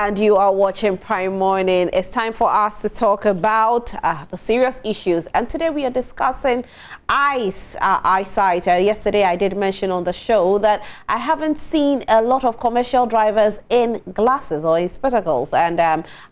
And you are watching Prime Morning. It's time for us to talk about the serious issues. And today we are discussing eyesight. Yesterday I did mention on the show that I haven't seen a lot of commercial drivers in glasses or in spectacles. And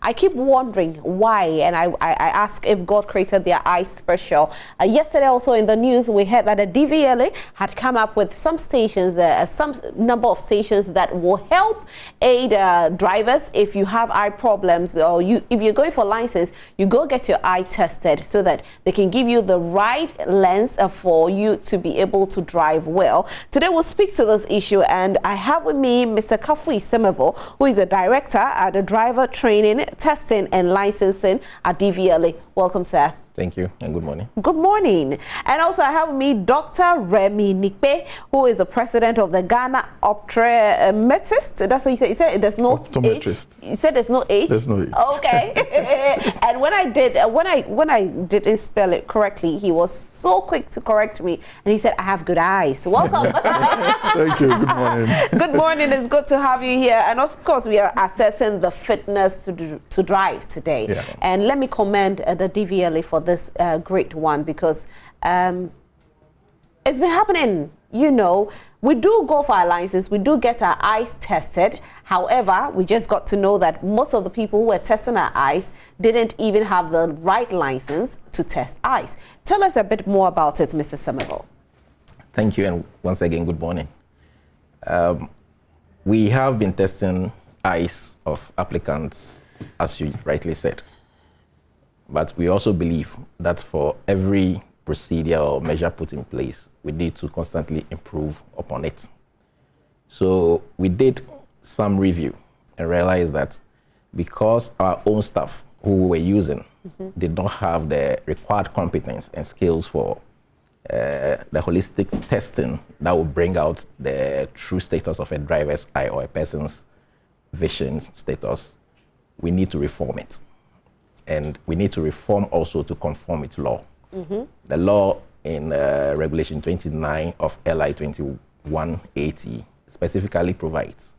I keep wondering why. And I ask if God created their eyes special. Yesterday also in the news we heard that the DVLA had come up with some stations, some number of stations that will help aid drivers if you have eye problems, or if you're going for license, you go get your eye tested so that they can give you the right lens for you to be able to drive well. Today we'll speak to this issue, and I have with me Mr. Kafui Semevo, who is a director at the driver training, testing and licensing at DVLA. Welcome, sir. Thank you, and good morning. Good morning. And also I have with me Dr. Remy Nikpe, who is the president of the Ghana Optometrist. That's what you said. You said there's no Optometrist. H. You said there's no H? There's no H. Okay. And when I didn't spell it correctly, he was so quick to correct me, and he said, I have good eyes. Welcome. Thank you. Good morning. Good morning. It's good to have you here. And of course, we are assessing the fitness to drive today. Yeah. And let me commend the DVLA for this great one, because it's been happening. You know, we do go for our license, we do get our eyes tested. However, we just got to know that most of the people who were testing our eyes didn't even have the right license to test eyes. Tell us a bit more about it, Mr. Semevo. Thank you, and once again, good morning. We have been testing eyes of applicants, as you rightly said. But we also believe that for every procedure or measure put in place, we need to constantly improve upon it. So we did some review and realized that because our own staff who we were using did not have the required competence and skills for the holistic testing that will bring out the true status of a driver's eye or a person's vision status, we need to reform it. And we need to reform also to conform with law. The law in Regulation 29 of LI 2180 specifically provides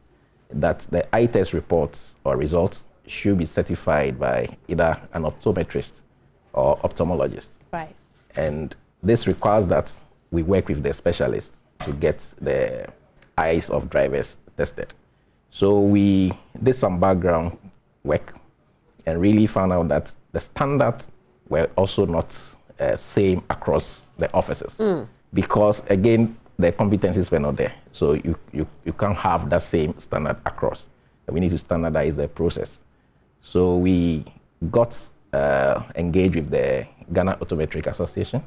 that the eye test reports or results should be certified by either an optometrist or ophthalmologist. Right. And this requires that we work with the specialists to get the eyes of drivers tested. So we did some background work and really found out that the standards were also not same across the offices, because again the competencies were not there. So you can't have that same standard across. We need to standardize the process. So we got engaged with the Ghana Optometric Association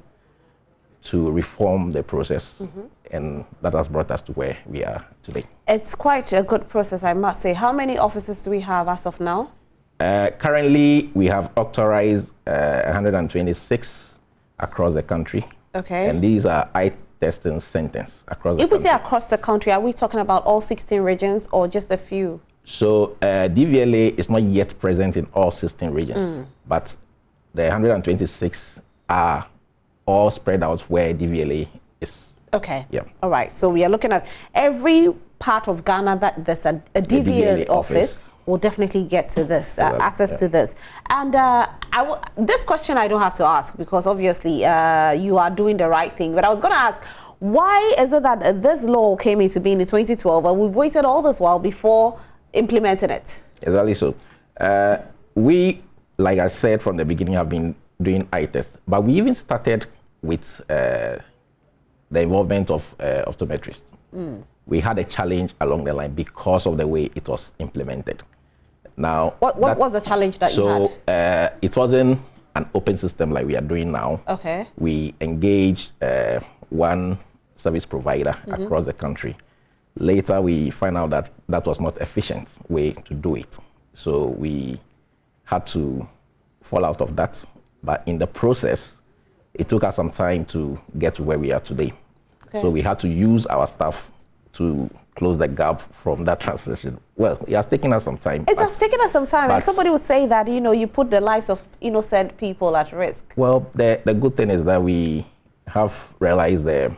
to reform the process, and that has brought us to where we are today. It's quite a good process, I must say. How many offices do we have as of now? Currently, we have authorized 126 across the country. Okay. And these are eye testing centers across the country. If we say across the country, are we talking about all 16 regions or just a few? So DVLA is not yet present in all 16 regions, but the 126 are all spread out where DVLA is. Okay. Yeah. All right. So we are looking at every part of Ghana that there's a DVLA office will definitely get to this, access to this. And this question I don't have to ask, because obviously you are doing the right thing. But I was going to ask, why is it that this law came into being in 2012 and we've waited all this while before implementing it? Exactly so. We, like I said from the beginning, have been doing eye tests. But we even started with the involvement of optometrists. We had a challenge along the line because of the way it was implemented. Now, what was the challenge that you had? So it wasn't an open system like we are doing now. Okay. We engaged one service provider across the country. Later, we find out that that was not efficient way to do it. So we had to fall out of that. But in the process, it took us some time to get to where we are today. Okay. So we had to use our staff to close the gap from that transition. Well, it has taken us some time. It has taken us some time, and somebody would say that, you know, you put the lives of innocent people at risk. Well, the good thing is that we have realized the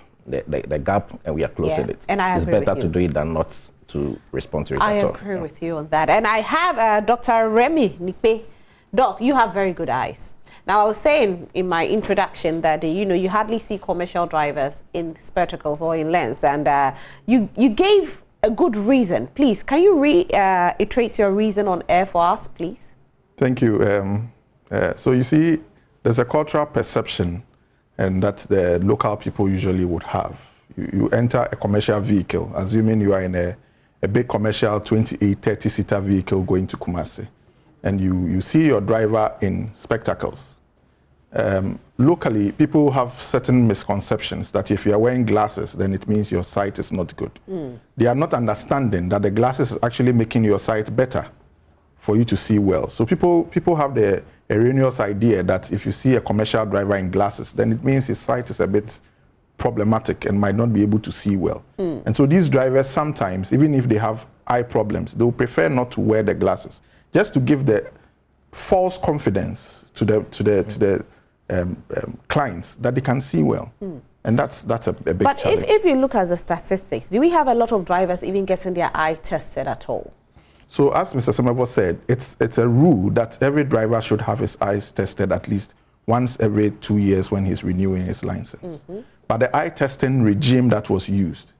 gap and we are closing it. And I it's agree better with to do it than not to respond to it I at all. agree with you on that. And I have Dr. Remy Nikpe. Doc, you have very good eyes. Now, I was saying in my introduction that, you hardly see commercial drivers in spectacles or in lens, and you gave a good reason. Please, can you reiterate your reason on air for us, please? Thank you. So you see, there's a cultural perception, and that the local people usually would have. You enter a commercial vehicle, assuming you are in a big commercial 28, 30-seater vehicle going to Kumasi, and you see your driver in spectacles. Locally, people have certain misconceptions that if you are wearing glasses, then it means your sight is not good. They are not understanding that the glasses is actually making your sight better for you to see well. So people have the erroneous idea that if you see a commercial driver in glasses, then it means his sight is a bit problematic and might not be able to see well. And so these drivers sometimes, even if they have eye problems, they will prefer not to wear the glasses, just to give the false confidence to the clients that they can see well. And that's a big challenge. But if you look at the statistics, do we have a lot of drivers even getting their eye tested at all? So as Mr. Semebo said, it's a rule that every driver should have his eyes tested at least once every 2 years when he's renewing his license. But the eye testing regime that was used,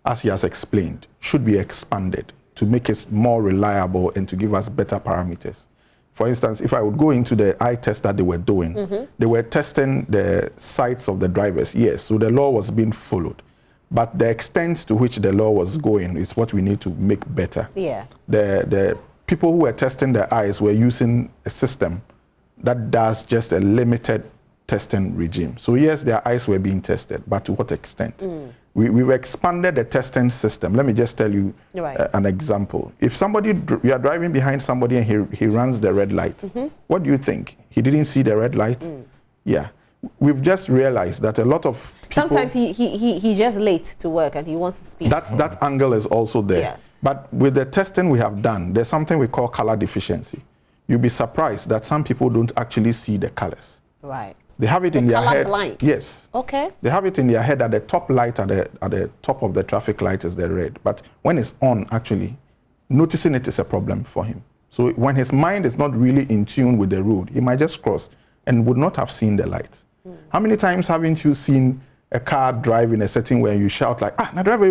as he has explained, should be expanded to make it more reliable and to give us better parameters. For instance, if I would go into the eye test that they were doing, they were testing the sights of the drivers, yes, so the law was being followed. But the extent to which the law was going is what we need to make better. Yeah. The people who were testing their eyes were using a system that does just a limited testing regime. So yes, their eyes were being tested, but to what extent? We've expanded the testing system. Let me just tell you an example. If you are driving behind somebody and he runs the red light, what do you think? He didn't see the red light? Yeah. We've just realized that a lot of people... Sometimes he's just late to work and he wants to speed. That angle is also there. Yes. But with the testing we have done, there's something we call color deficiency. You'll be surprised that some people don't actually see the colors. Right. They have it in their head. Blind. Yes. Okay. They have it in their head that the top light at the top of the traffic light is the red. But when it's on, actually, noticing it is a problem for him. So when his mind is not really in tune with the road, he might just cross and would not have seen the light. How many times haven't you seen a car drive in a setting where you shout like, na driver,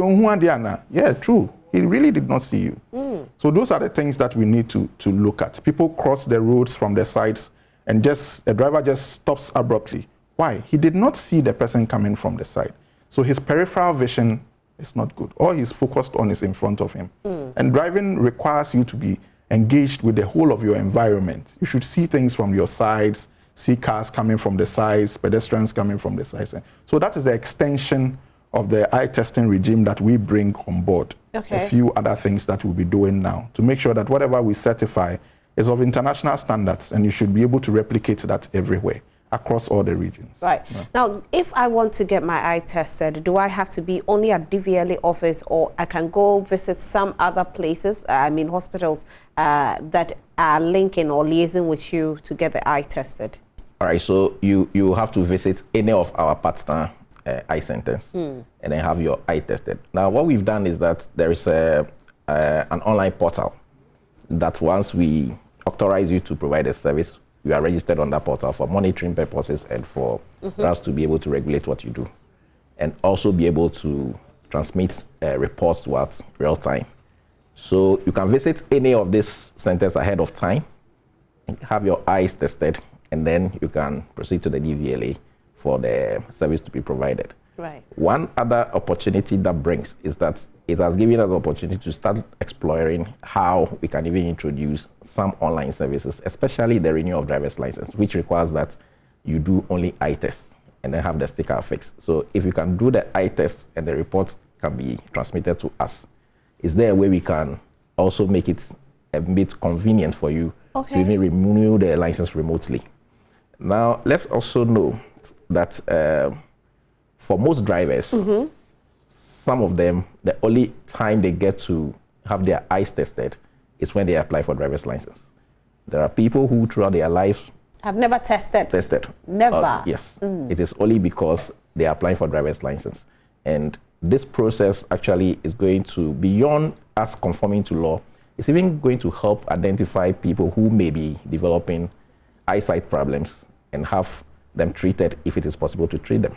yeah, true. He really did not see you. So those are the things that we need to look at. People cross the roads from the sides and a driver just stops abruptly. Why? He did not see the person coming from the side. So his peripheral vision is not good. All he's focused on is in front of him. And driving requires you to be engaged with the whole of your environment. You should see things from your sides, see cars coming from the sides, pedestrians coming from the sides. So that is the extension of the eye testing regime that we bring on board. Okay. A few other things that we'll be doing now to make sure that whatever we certify is of international standards, and you should be able to replicate that everywhere across all the regions. Right. Yeah. Now, if I want to get my eye tested, do I have to be only at DVLA office, or I can go visit some other places, hospitals that are linking or liaising with you to get the eye tested? All right, so you have to visit any of our partner eye centers and then have your eye tested. Now, what we've done is that there is an online portal that once we authorize you to provide a service, you are registered on that portal for monitoring purposes and for us to be able to regulate what you do, and also be able to transmit reports towards real time. So you can visit any of these centers ahead of time, have your eyes tested, and then you can proceed to the DVLA for the service to be provided. Right. One other opportunity that brings is that it has given us the opportunity to start exploring how we can even introduce some online services, especially the renewal of driver's license, which requires that you do only eye tests and then have the sticker fixed. So if you can do the eye test and the report can be transmitted to us, is there a way we can also make it a bit convenient for you to even renew the license remotely? Now, let's also know that for most drivers, some of them, the only time they get to have their eyes tested is when they apply for driver's license. There are people who throughout their life have never tested. Never. Yes. It is only because they are applying for driver's license. And this process actually is going to, beyond as conforming to law. It's even going to help identify people who may be developing eyesight problems and have them treated if it is possible to treat them.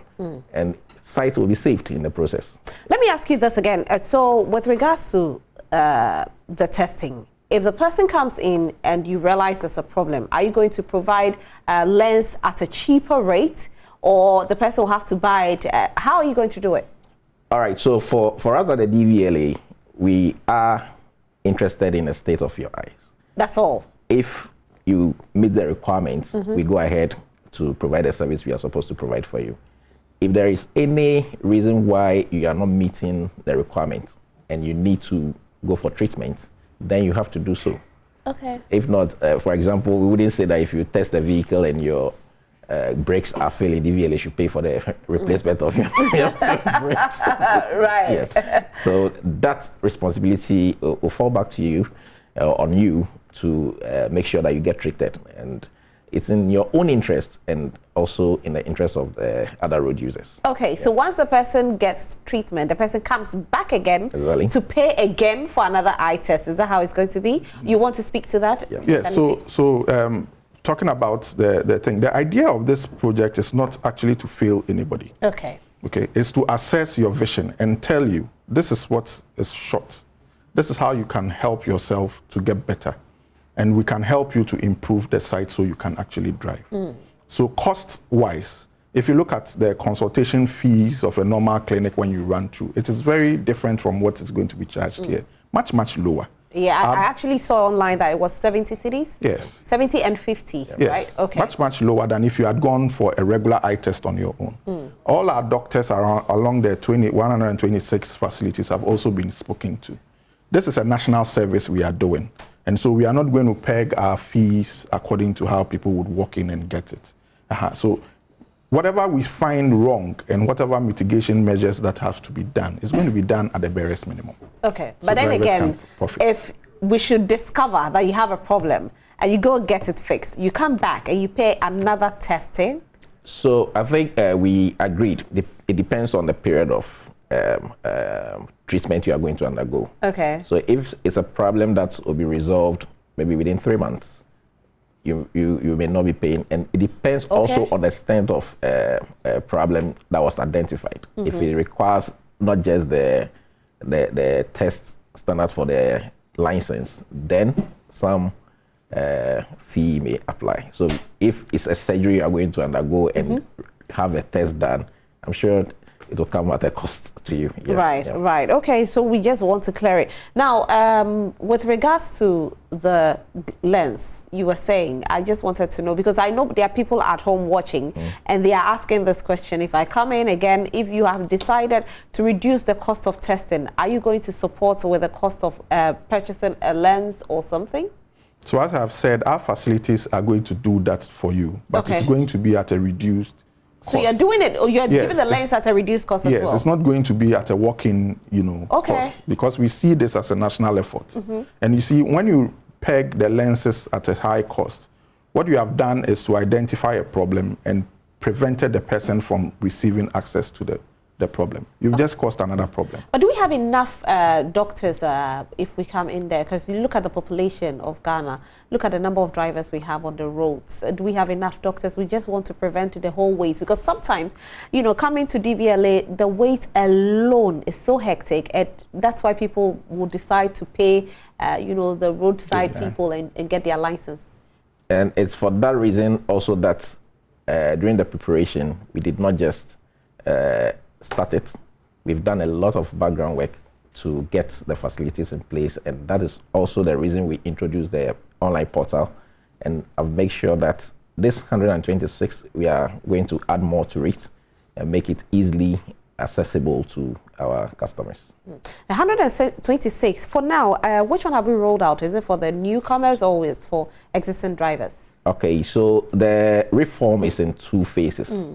And sight will be saved in the process. Let me ask you this again. So with regards to the testing, if the person comes in and you realize there's a problem, are you going to provide a lens at a cheaper rate, or the person will have to buy it? How are you going to do it? All right, so for us at the DVLA, we are interested in the state of your eyes. That's all. If you meet the requirements, we go ahead to provide the service we are supposed to provide for you. If there is any reason why you are not meeting the requirements and you need to go for treatment, then you have to do so. Okay. If not, for example, we wouldn't say that if you test a vehicle and your brakes are failing, DVLA should pay for the replacement of your brakes. Right. Yes. So that responsibility will fall back to you, on you, to make sure that you get treated. And it's in your own interest and also in the interest of the other road users. Okay, so once the person gets treatment, the person comes back again Exactly. to pay again for another eye test. Is that how it's going to be? You want to speak to that? Yeah, so talking about the thing, the idea of this project is not actually to fail anybody. Okay. Okay, it's to assess your vision and tell you, this is what is short. This is how you can help yourself to get better. And we can help you to improve the sight so you can actually drive. So cost-wise, if you look at the consultation fees of a normal clinic when you run through, it is very different from what is going to be charged here. Much, much lower. Yeah, I actually saw online that it was 70 cities. Yes. 70 and 50, Yes. right? Okay. Much, much lower than if you had gone for a regular eye test on your own. All our doctors along the 126 facilities have also been spoken to. This is a national service we are doing. And so we are not going to peg our fees according to how people would walk in and get it. So whatever we find wrong and whatever mitigation measures that have to be done is going to be done at the barest minimum. Okay, So but then drivers again, can profit. if we should discover that you have a problem and you go get it fixed, you come back and you pay another testing. So I think we agreed. It depends on the period of treatment you are going to undergo. Okay. So if it's a problem that will be resolved maybe within 3 months, you may not be paying, and it depends also on the extent of problem that was identified. If it requires not just the test standards for the license, then some fee may apply. So if it's a surgery you are going to undergo and have a test done, I'm sure it will come at a cost to you. Yes. Right, Yeah. right. Okay, so we just want to clear it. Now, with regards to the lens, you were saying, I just wanted to know, because I know there are people at home watching and they are asking this question. If I come in again, if you have decided to reduce the cost of testing, are you going to support with the cost of purchasing a lens or something? So as I've said, our facilities are going to do that for you, but it's going to be at a reduced cost. So you're doing it, or you're giving the lens at a reduced cost as well? Yes, it's not going to be at a walk-in, Okay. cost, because we see this as a national effort. And you see, when you peg the lenses at a high cost, what you have done is to identify a problem and prevented the person from receiving access to the problem. You've just caused another problem. But do we have enough doctors if we come in there? Because you look at the population of Ghana, look at the number of drivers we have on the roads. Do we have enough doctors? We just want to prevent the whole wait, because sometimes, coming to DVLA, the wait alone is so hectic, and that's why people will decide to pay, the roadside people and get their license. And it's for that reason also that during the preparation, we did not just start it. We've done a lot of background work to get the facilities in place, and that is also the reason we introduced the online portal. And I've made sure that this 126, we are going to add more to it and make it easily accessible to our customers. 126, for now, which one have we rolled out? Is it for the newcomers or is it for existing drivers? Okay, so the reform is in 2 phases.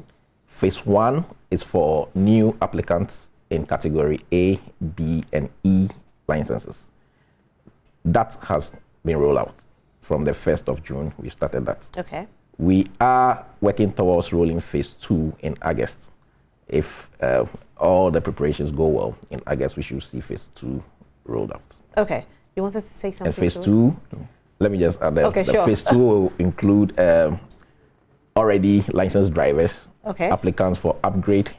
Phase 1 is for new applicants in category A, B, and E licenses. That has been rolled out from the 1st of June. We started that. Okay. We are working towards rolling phase 2 in August. If all the preparations go well, in August we should see phase 2 rolled out. Okay. You wanted to say something? And phase two, let me just add that. Okay, sure. Phase two will include already licensed drivers, applicants for upgrade,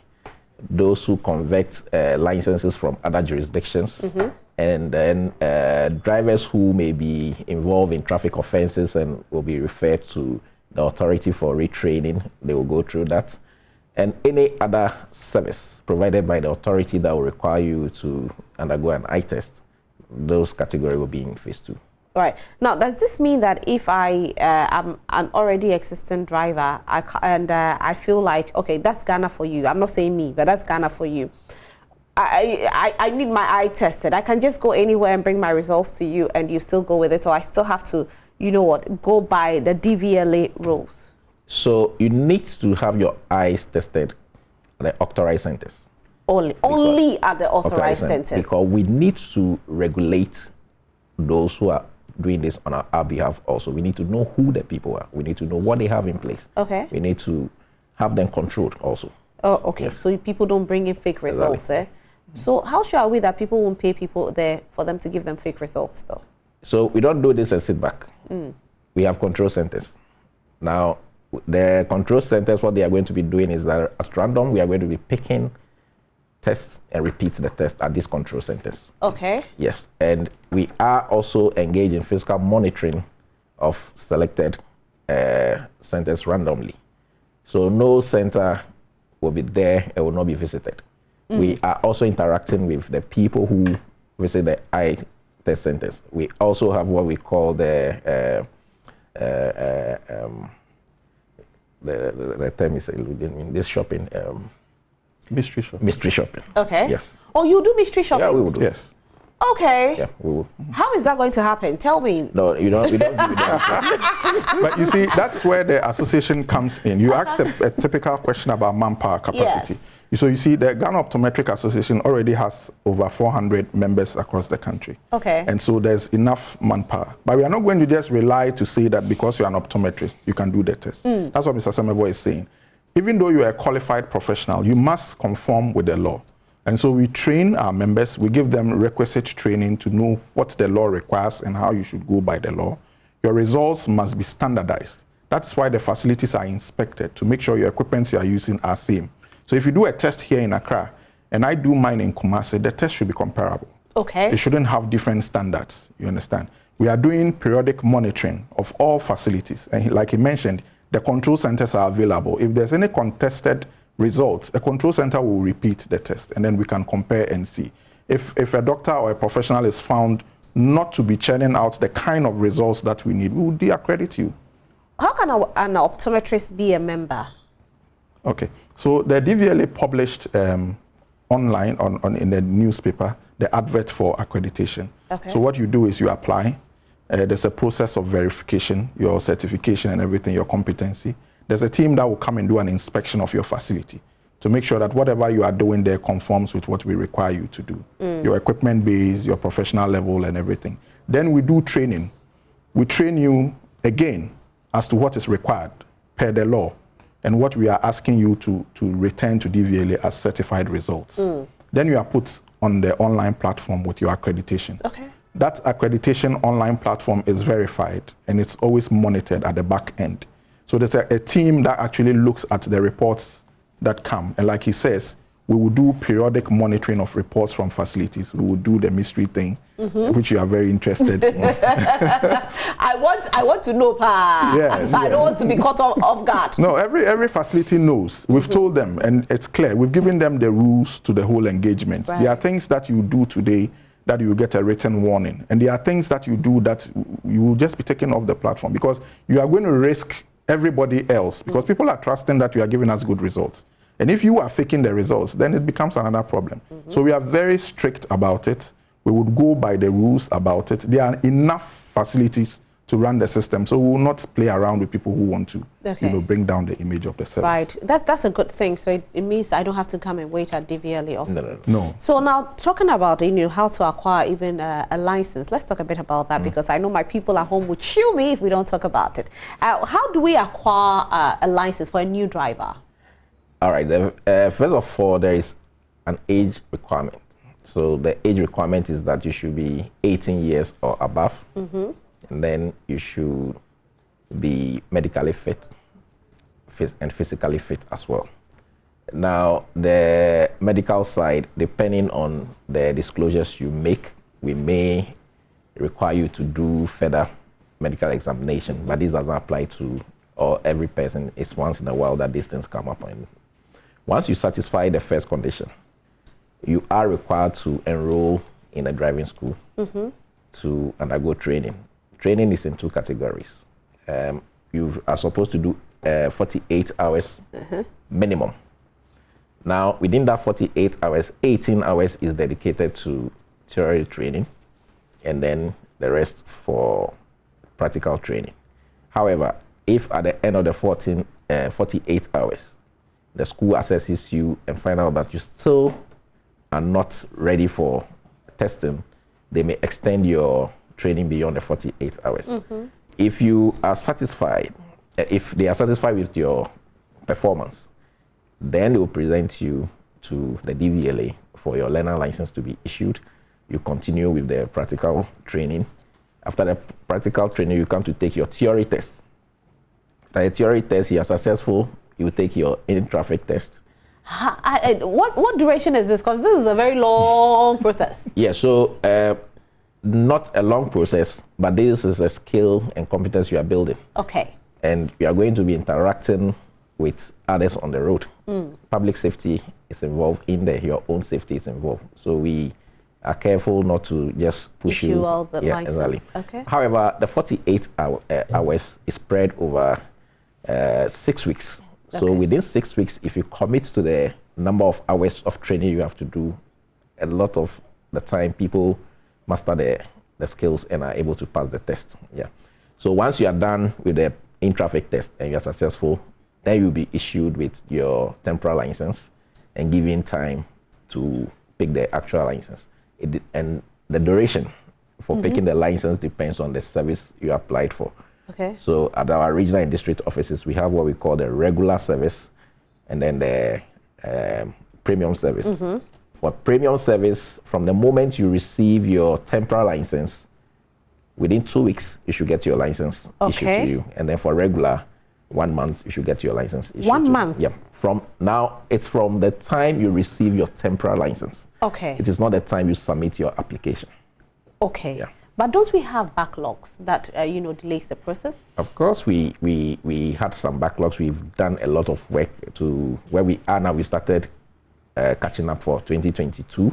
those who convert licenses from other jurisdictions, and then drivers who may be involved in traffic offenses and will be referred to the authority for retraining. They will go through that. And any other service provided by the authority that will require you to undergo an eye test, those categories will be in phase two. All right. Now, does this mean that if I am an already existing driver I feel like, okay, that's Ghana for you. I'm not saying me, but that's Ghana for you. I need my eye tested. I can just go anywhere and bring my results to you and you still go with it, or I still have to, you know what, go by the DVLA rules? So you need to have your eyes tested at the authorized centers. Only at the authorized centers. Because we need to regulate those who are doing this on our behalf also. We need to know who the people are. We need to know what they have in place. Okay. We need to have them controlled also. Oh, okay. Yes. So people don't bring in fake results, Exactly. So how sure are we that people won't pay people there for them to give them fake results, though? So we don't do this and sit back. We have control centers. Now, the control centers, what they are going to be doing is that at random, we are going to be picking tests and repeat the test at these control centers. Okay. Yes, and we are also engaged in physical monitoring of selected centers randomly. So no center will be there and will not be visited. We are also interacting with the people who visit the eye test centers. We also have what we call the term is in this shopping. Mystery shopping. Mystery shopping. Okay. Yes. Oh, you do mystery shopping? Yeah, we will do. Yes. Okay. Yeah, we will. How is that going to happen? Tell me. No, we don't do that. But you see, that's where the association comes in. You ask a typical question about manpower capacity. Yes. So you see, the Ghana Optometric Association already has over 400 members across the country. Okay. And so there's enough manpower. But we are not going to just rely to say that because you're an optometrist, you can do the test. That's what Mr. Semebo is saying. Even though you are a qualified professional, you must conform with the law. And so we train our members, we give them requisite training to know what the law requires and how you should go by the law. Your results must be standardized. That's why the facilities are inspected to make sure your equipment you are using are same. So if you do a test here in Accra and I do mine in Kumasi, the test should be comparable. Okay. It shouldn't have different standards, you understand? We are doing periodic monitoring of all facilities. And like he mentioned, the control centers are available. If there's any contested results, the control center will repeat the test and then we can compare and see. If a doctor or a professional is found not to be churning out the kind of results that we need, we will de-accredit you. How can an optometrist be a member? Okay, so the DVLA published online in the newspaper the advert for accreditation. Okay. So what you do is you apply. There's a process of verification, your certification and everything, your competency. There's a team that will come and do an inspection of your facility to make sure that whatever you are doing there conforms with what we require you to do. Your equipment base, your professional level and everything. Then we do training. We train you again as to what is required per the law and what we are asking you to return to DVLA as certified results. Then you are put on the online platform with your accreditation. Okay. That accreditation online platform is verified and it's always monitored at the back end. So there's a team that actually looks at the reports that come. And like he says, we will do periodic monitoring of reports from facilities. We will do the mystery thing, which you are very interested in. I want to know, Pa. Yes, I don't want to be caught off guard. No, every facility knows. We've told them, and it's clear. We've given them the rules to the whole engagement. Right. There are things that you do today that you will get a written warning. And there are things that you do that you will just be taken off the platform because you are going to risk everybody else because people are trusting that you are giving us good results. And if you are faking the results, then it becomes another problem. So we are very strict about it. We would go by the rules about it. There are enough facilities to run the system, so we will not play around with people who want to, bring down the image of the service. Right, that's a good thing. So it means I don't have to come and wait at DVLA offices. No. So now talking about how to acquire even a license, let's talk a bit about that because I know my people at home would chew me if we don't talk about it. How do we acquire a license for a new driver? All right. First of all, there is an age requirement. So the age requirement is that you should be 18 years or above, and then you should be medically fit and physically fit as well. Now, the medical side, depending on the disclosures you make, we may require you to do further medical examination, but this doesn't apply to every person. It's once in a while that these things come up. And once you satisfy the first condition, you are required to enroll in a driving school to undergo training. Training is in two categories. You are supposed to do 48 hours minimum. Now, within that 48 hours, 18 hours is dedicated to theory training, and then the rest for practical training. However, if at the end of the 48 hours, the school assesses you and find out that you still are not ready for testing, they may extend your training beyond the 48 hours. If you are satisfied, if they are satisfied with your performance, then they will present you to the DVLA for your learner license to be issued. You continue with the practical training. After the practical training, you come to take your theory test. After the theory test, you are successful, you take your in-traffic test. What duration is this? Because this is a very long process. Yeah, so not a long process, but this is a skill and competence you are building. Okay. And you are going to be interacting with others on the road. Public safety is involved in there, your own safety is involved. So we are careful not to just push Issue all the license. Exactly. Okay. However, the 48 hours is spread over 6 weeks. So within 6 weeks, if you commit to the number of hours of training you have to do, a lot of the time people master the skills and are able to pass the test. Yeah. So once you are done with the in-traffic test and you are successful, then you'll be issued with your temporary license and given time to pick the actual license. And the duration for picking the license depends on the service you applied for. Okay. So at our regional and district offices, we have what we call the regular service and then the premium service. For premium service, from the moment you receive your temporary license, within 2 weeks, you should get your license issued to you. And then for regular, 1 month, you should get your license issued. 1 month? Yeah. From now, it's from the time you receive your temporary license. Okay. It is not the time you submit your application. Okay. Yeah. But don't we have backlogs that, delays the process? Of course, we had some backlogs. We've done a lot of work to where we are now. We started catching up for 2022.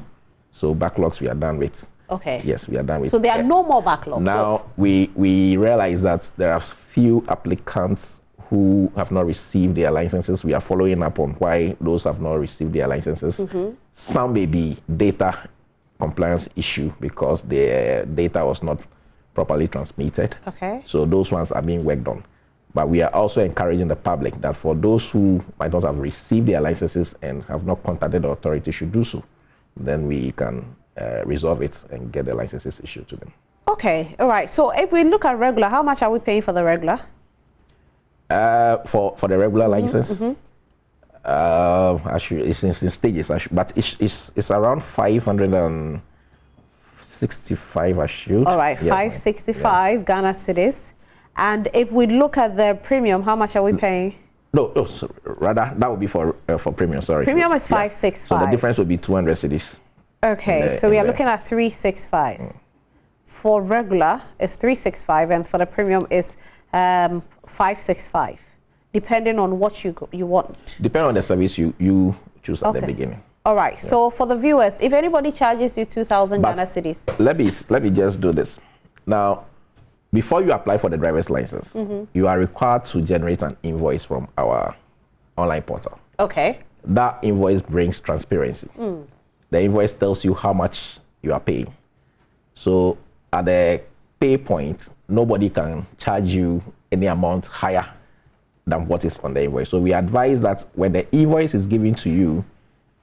So backlogs we are done with. Okay. Yes, we are done with. So there are no more backlogs? Now, we realize that there are few applicants who have not received their licenses. We are following up on why those have not received their licenses. Some may be data compliance issue because their data was not properly transmitted. Okay. So those ones are being worked on. But we are also encouraging the public that for those who might not have received their licenses and have not contacted the authority should do so. Then we can resolve it and get the licenses issued to them. Okay. All right. So if we look at regular, how much are we paying for the regular? For the regular license, actually it's in stages, but it's around 565 I should. All right, 565 Ghana cedis. And if we look at the premium, how much are we paying? No, rather that would be for premium. Sorry. Premium is 565. So the difference would be 200 cedis. Okay, so we are looking at 365. For regular, it's 365, and for the premium is 565, depending on what you want. Depending on the service you choose at the beginning. All right. So for the viewers, if anybody charges you 2,000 Ghana cedis, let me just do this. Now, before you apply for the driver's license, you are required to generate an invoice from our online portal. Okay. That invoice brings transparency. The invoice tells you how much you are paying. So at the pay point, nobody can charge you any amount higher than what is on the invoice. So we advise that when the invoice is given to you,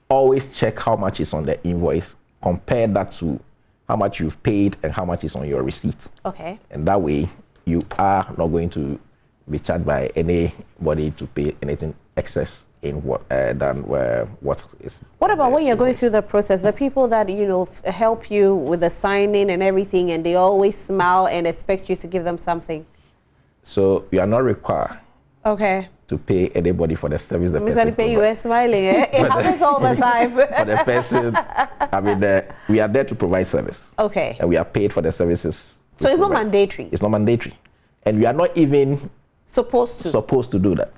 always check how much is on the invoice, compare that to how much you've paid and how much is on your receipt. Okay. And that way, you are not going to be charged by anybody to pay anything excess in what than what is. What about when you're going through the process? The people that help you with the signing and everything, and they always smile and expect you to give them something. So you are not required. Okay. To pay anybody for the service the Mr. person Pay, you were smiling. Eh? It happens all the time. For the person, I mean, we are there to provide service. Okay. And we are paid for the services. So it's not mandatory. It's not mandatory, and we are not even supposed to do that.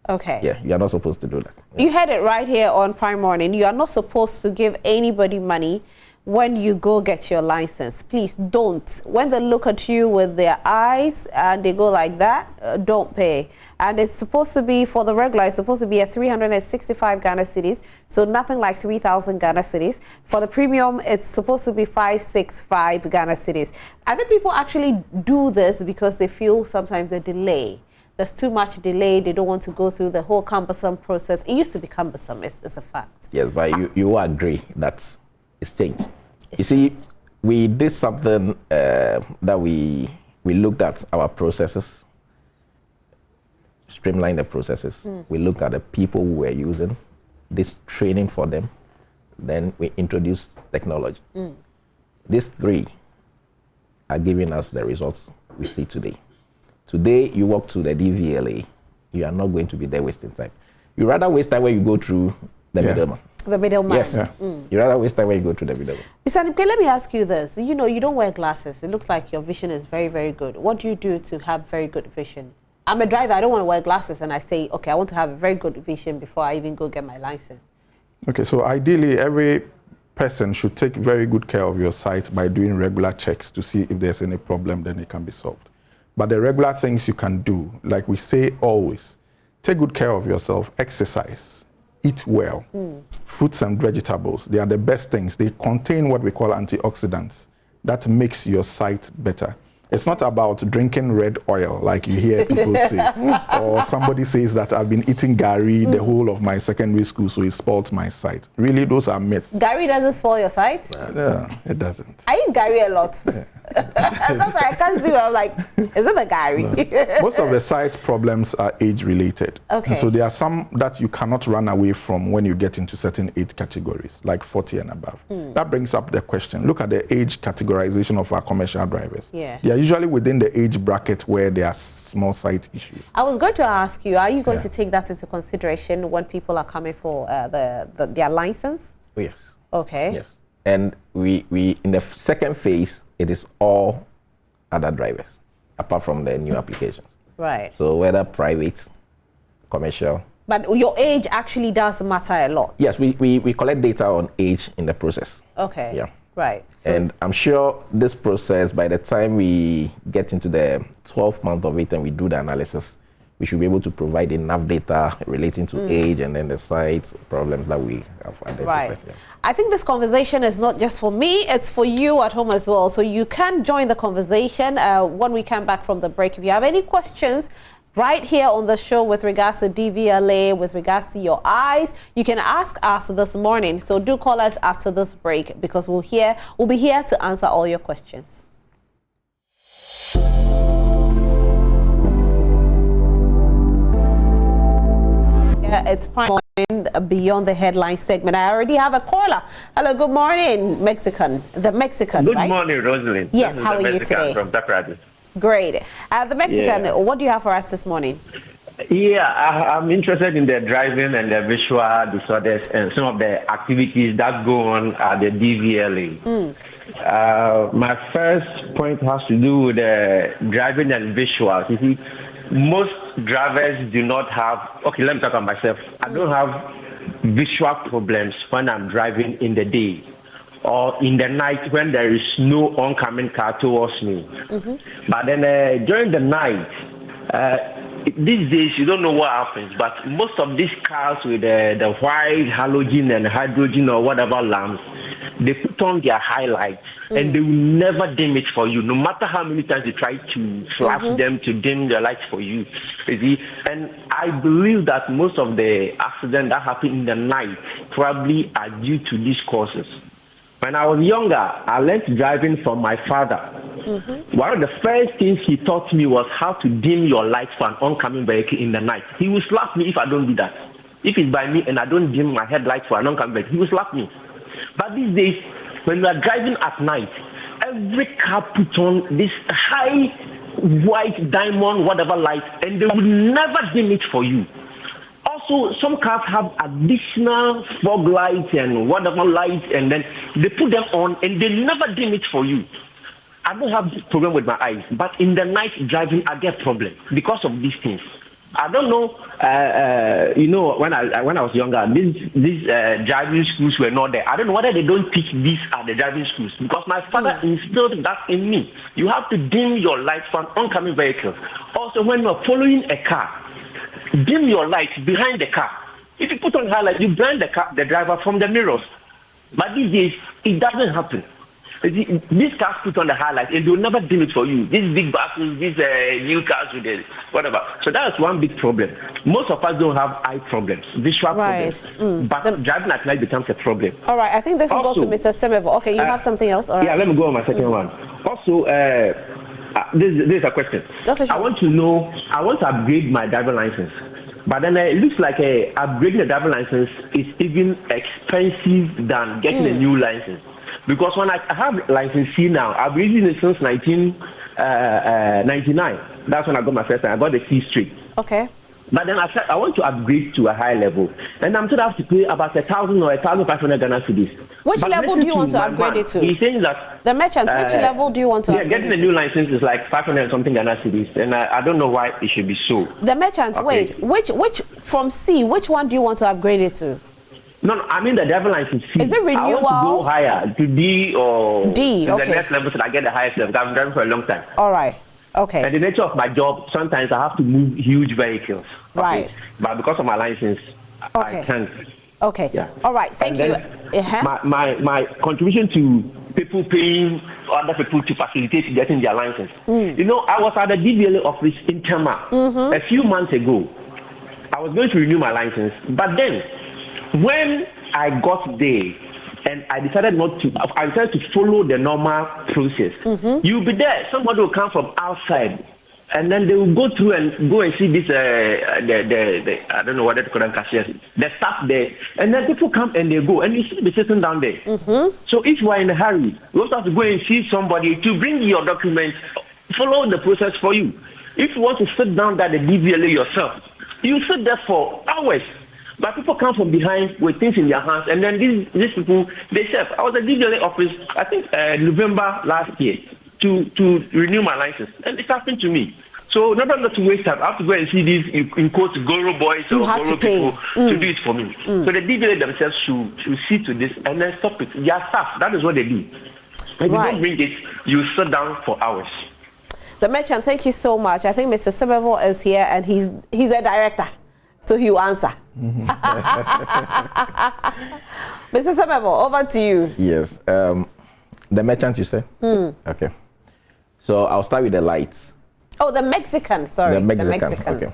Okay. Yeah, you are not supposed to do that. Yeah. You heard it right here on Prime Morning. You are not supposed to give anybody money when you go get your license. Please don't. When they look at you with their eyes and they go like that, don't pay. And it's supposed to be, for the regular, it's supposed to be at 365 Ghana cedis, so nothing like 3,000 Ghana cedis. For the premium, it's supposed to be 565 Ghana cedis. I think people actually do this because they feel sometimes the delay. There's too much delay. They don't want to go through the whole cumbersome process. It used to be cumbersome, it's a fact. Yes, but you will agree that it's changed. You see, we did something that we looked at our processes, streamlined the processes. We looked at the people who were using this training for them. Then we introduced technology. These three are giving us the results we see today. Today, you walk to the DVLA, you are not going to be there wasting time. You rather waste time when you go through the middleman. The middleman. Yes. Yeah. You rather waste time when you go to the middleman. Mr. Nipke, let me ask you this. You don't wear glasses. It looks like your vision is very, very good. What do you do to have very good vision? I'm a driver. I don't want to wear glasses, and I say, okay, I want to have a very good vision before I even go get my license. Okay, so ideally, every person should take very good care of your sight by doing regular checks to see if there's any problem, then it can be solved. But the regular things you can do, like we say always, take good care of yourself, exercise, eat well. Fruits and vegetables, they are the best things. They contain what we call antioxidants that makes your sight better. It's not about drinking red oil like you hear people say, or somebody says that I've been eating Gary the whole of my secondary school, so it spoiled my sight. Really, those are myths. Gary doesn't spoil your sight? No, it doesn't. I eat Gary a lot. Yeah. Sometimes I can't see. I'm like, is it a Gary? No. Most of the sight problems are age-related. Okay. And so there are some that you cannot run away from when you get into certain age categories, like 40 and above. That brings up the question. Look at the age categorization of our commercial drivers. Yeah. They are usually within the age bracket where there are small sight issues. I was going to ask you, are you going to take that into consideration when people are coming for their license? Yes. Okay. Yes. And we in the second phase, it is all other drivers, apart from the new applications. Right. So whether private, commercial. But your age actually does matter a lot. Yes, we collect data on age in the process. Okay. Yeah. Right. So and I'm sure this process, by the time we get into the 12th month of it and we do the analysis, we should be able to provide enough data relating to age and then the sight problems that we have identified. Right. Yeah. I think this conversation is not just for me, it's for you at home as well. So you can join the conversation when we come back from the break. If you have any questions right here on the show with regards to DVLA, with regards to your eyes, you can ask us this morning. So do call us after this break because we'll be here to answer all your questions. It's Prime Morning Beyond the Headline segment. I already have a caller. Hello, good morning, Mexican. The Mexican, Good right? morning, Rosalind. Yes, how are you today? From Takrady. Great. The Mexican, what do you have for us this morning? Yeah, I'm interested in the driving and the visual disorders and some of the activities that go on at the DVLA. My first point has to do with the driving and visuals. You see, most drivers do not have, okay, let me talk about myself. I don't have visual problems when I'm driving in the day or in the night when there is no oncoming car towards me. But then during the night, these days you don't know what happens, but most of these cars with the white halogen and hydrogen or whatever lamps, they put on their highlights and they will never dim it for you, no matter how many times you try to flash them to dim the lights for you. You see? And I believe that most of the accidents that happen in the night probably are due to these causes. When I was younger, I learned driving from my father. One of the first things he taught me was how to dim your lights for an oncoming vehicle in the night. He will slap me if I don't do that. If it's by me and I don't dim my headlights for an oncoming vehicle, he will slap me. But these days, when we are driving at night, every car puts on this high white diamond whatever light, and they will never dim it for you. Also, some cars have additional fog lights and whatever lights, and then they put them on and they never dim it for you. I don't have this problem with my eyes, but in the night driving, I get problem because of these things. I don't know, when I was younger, these driving schools were not there. I don't know whether they don't teach this at the driving schools, because my father instilled that in me. You have to dim your lights for an oncoming vehicle. Also, when you are following a car, dim your lights behind the car. If you put on highlight, you blind the driver from the mirrors. But these days, it doesn't happen. These cars put on the highlights and they will never dim it for you. These big buses, these new cars with the whatever. So that's one big problem. Most of us don't have eye problems, visual problems. But driving at night becomes a problem. All right, I think this will go to Mr. Semevo. Okay, you have something else? All right. Yeah, let me go on my second one. Also, this is a question. Okay, sure. I want to upgrade my driver license. But then it looks like upgrading the driver license is even expensive than getting a new license. Because when I have license C now, I've been using it since 1999. That's when I got my first time. I got the C straight. Okay. But then I said I want to upgrade to a higher level, and I'm told I have to pay about 1,000 or 1,500 Ghana cedis. Which level do you want to upgrade it to? He's saying that the merchant. Which level do you want to upgrade? Yeah, getting a new license is like 500 and something Ghana cedis, and I don't know why it should be so. The merchant. Okay. Wait, which from C? Which one do you want to upgrade it to? No, I mean the driver license C. Is it renewal? I want to go higher to D or D. to Okay. the next level so that I get the highest level. I've been driving for a long time. All right. Okay. And the nature of my job, sometimes I have to move huge vehicles. Okay? Right. But because of my license, Okay. I can't. Okay. Yeah. All right. Thank you. My contribution to people paying other people to facilitate getting their license. You know, I was at the DVLA office in Tema a few months ago. I was going to renew my license, but then when I got there and I decided to follow the normal process. You'll be there. Somebody will come from outside. And then they will go through and go and see this, the I don't know what they call them, cashiers, the staff there. And then people come and they go, and you see the sitting down there. So if you are in a hurry, you also have to go and see somebody to bring your documents, follow the process for you. If you want to sit down at the DVLA yourself, you sit there for hours. But people come from behind with things in their hands, and then these people, they serve. I was at the DVLA office, I think November last year, to renew my license, and it happened to me. So not to waste time, I have to go and see these in quotes Goro boys or Goro people to do it for me. So the DVLA themselves should see to this and then stop it. Their staff, that is what they do. If you don't bring it, you sit down for hours. The merchant, thank you so much. I think Mr. Semevo is here, and he's a director, so he will answer. Mr. Semevo, over to you. Yes. The merchant, you said? Okay. So I'll start with the lights. Oh, the Mexican, sorry. The Mexican. Okay.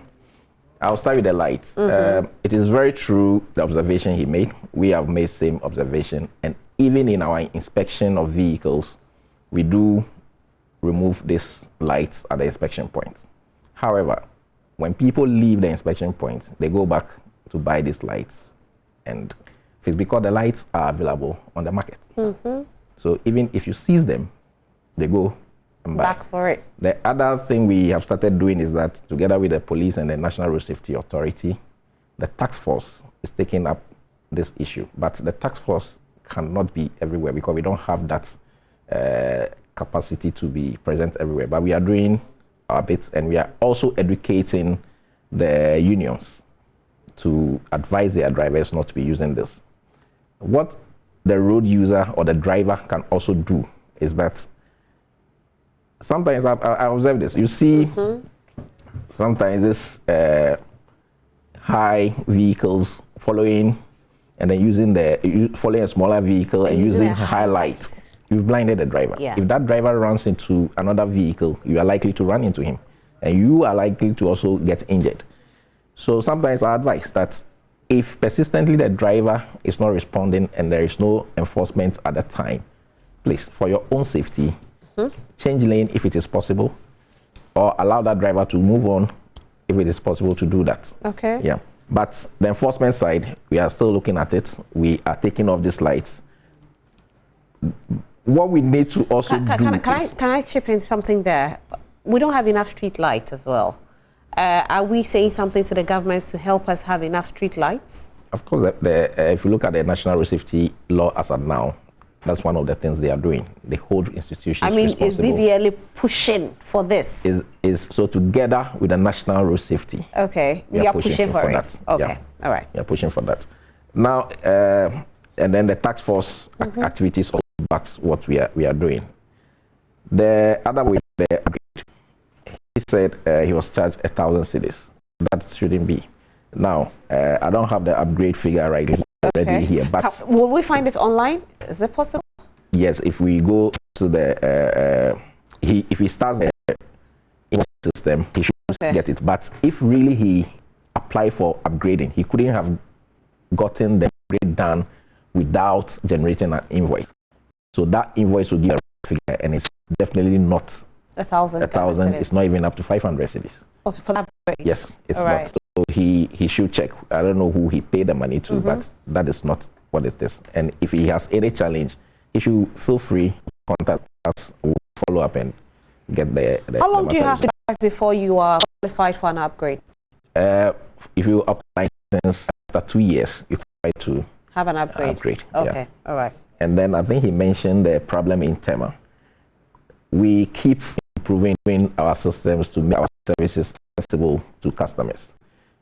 I'll start with the lights. It is very true, the observation he made. We have made same observation. And even in our inspection of vehicles, we do remove these lights at the inspection point. However, when people leave the inspection point, they go back to buy these lights. And it's because the lights are available on the market. So even if you seize them, they go and buy. Back for it. The other thing we have started doing is that together with the police and the National Road Safety Authority, the task force is taking up this issue. But the task force cannot be everywhere because we don't have that capacity to be present everywhere. But we are doing our bit, and we are also educating the unions to advise their drivers not to be using this. What the road user or the driver can also do is that sometimes I observe this. You see, sometimes this high vehicles following and then following a smaller vehicle and using highlights. You've blinded the driver. Yeah. If that driver runs into another vehicle, you are likely to run into him, and you are likely to also get injured. So sometimes I advise that if persistently the driver is not responding and there is no enforcement at the time, please, for your own safety, change lane if it is possible, or allow that driver to move on if it is possible to do that. Okay. Yeah. But the enforcement side, we are still looking at it. We are taking off these lights. What we need to also can I chip in something there? We don't have enough street lights as well. Are we saying something to the government to help us have enough street lights? Of course, if you look at the National Road Safety Law as of now, that's one of the things they are doing. They hold institutions responsible. Is DVLA pushing for this? So together with the National Road Safety. Okay, we are pushing for it. That. Okay, yeah. All right. We are pushing for that. Now, and then the task force activities also backs what we are doing. The other way, he said he was charged 1,000 cedis. That shouldn't be. Now, I don't have the upgrade figure already here, but will we find it online? Is it possible? Yes, if we go to the if he starts the system, he should get it. But if really he applied for upgrading, he couldn't have gotten the upgrade done without generating an invoice. So that invoice will give a figure, and it's definitely not 1,000. 1,000. It's not even up to 500 cedis. Okay, for that upgrade. Yes, it's all not. Right. So he should check. I don't know who he paid the money to, but that is not what it is. And if he has any challenge, he should feel free to contact us. We'll follow up and get the How long do you have to drive before you are qualified for an upgrade? If you apply license after 2 years, you try to have an upgrade. Okay, yeah. All right. And then I think he mentioned the problem in Tema. We keep improving our systems to make our services accessible to customers.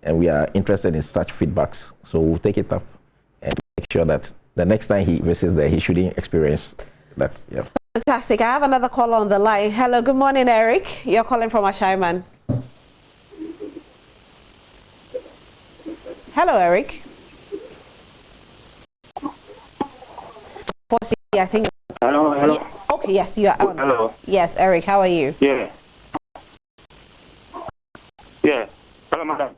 And we are interested in such feedbacks. So we'll take it up and make sure that the next time he visits there, he shouldn't experience that. Yeah. Fantastic. I have another caller on the line. Hello, good morning, Eric. You're calling from Ashaiman. Hello, Eric. Unfortunately, I think... Hello. Okay, yes, you are on. Hello. Yes, Eric, how are you? Yeah. Hello, madam.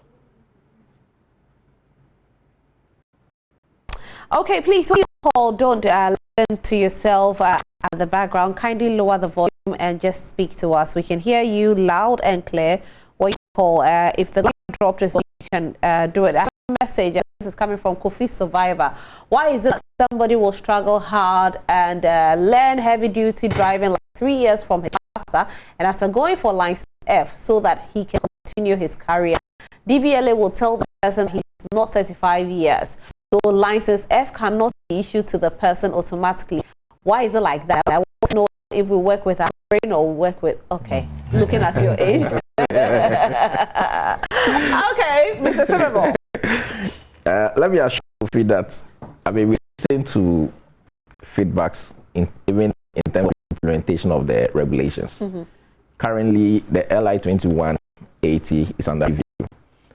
Okay, please, when you call, don't listen to yourself at the background. Kindly lower the volume and just speak to us. We can hear you loud and clear when you call. If the line dropped, you can do it. I have a message. This is coming from Kofi Survivor. Why is it that somebody will struggle hard and learn heavy-duty driving like 3 years from his master, and after going for license F so that he can continue his career, DVLA will tell the person he's not 35 years. So license F cannot be issued to the person automatically. Why is it like that? I want to know if we work with our brain or work with, okay, looking at your age. Okay, Mr. Simmerville. Let me assure you that, I mean, we listen to feedbacks even in terms of implementation of the regulations. Currently, the LI 2180 is under review.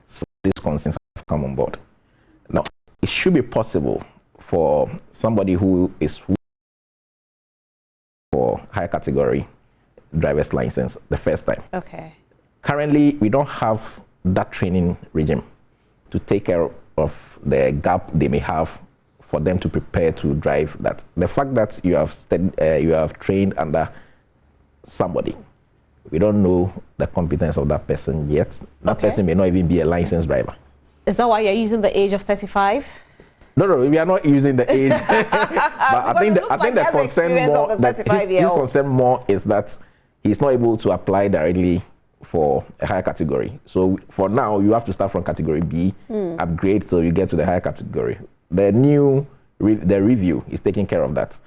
So these concerns have come on board. Now, it should be possible for somebody who is for higher category driver's license the first time. Okay. Currently, we don't have that training regime to take care of the gap they may have for them to prepare to drive that. The fact that you have trained under somebody, we don't know the competence of that person yet. That person may not even be a licensed driver. Is that why you're using the age of 35? No, we are not using the age. But I think the concern more is that he's not able to apply directly for a higher category. So for now, you have to start from category B, upgrade till you get to the higher category. The new the review is taking care of that.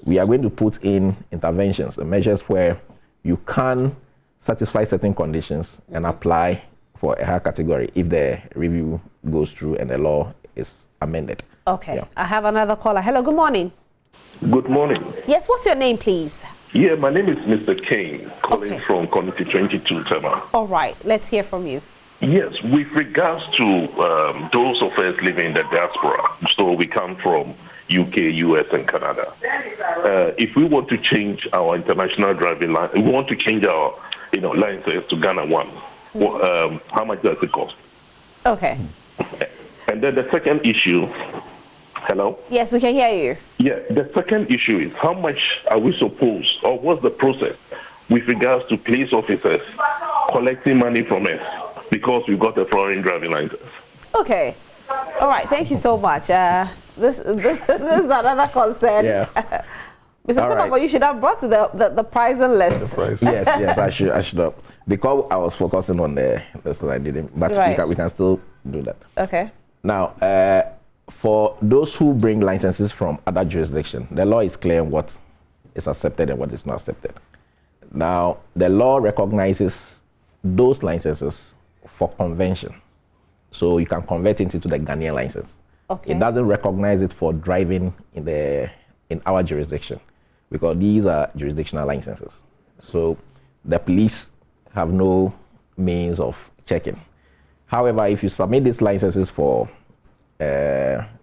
We are going to put in interventions and measures where you can satisfy certain conditions and apply for a higher category if the review goes through and the law is amended. Okay. Yeah. I have another caller. Hello, good morning. Good morning. Yes, what's your name, please? Yeah, my name is Mr. Kane, calling from Community 22, Tema. All right, let's hear from you. Yes, with regards to those of us living in the diaspora, so we come from UK, US, and Canada. If we want to change our international driving license, we want to change our license to Ghana 1. How much does it cost? Okay. And then the second issue, hello? Yes, we can hear you. Yeah, the second issue is how much are we supposed, or what's the process with regards to police officers collecting money from us because we got a foreign driving license? Okay. All right. Thank you so much. This is another concern. Yeah. Mr. Samabo, you should have brought the pricing list. The price. Yes, I should have. Because I was focusing on the so I didn't. But Right. we can still do that. Okay. Now, for those who bring licenses from other jurisdictions, the law is clear on what is accepted and what is not accepted. Now, the law recognizes those licenses for convention. So you can convert it into the Ghanaian license. Okay. It doesn't recognize it for driving in our jurisdiction because these are jurisdictional licenses. So the police have no means of checking. However, if you submit these licenses for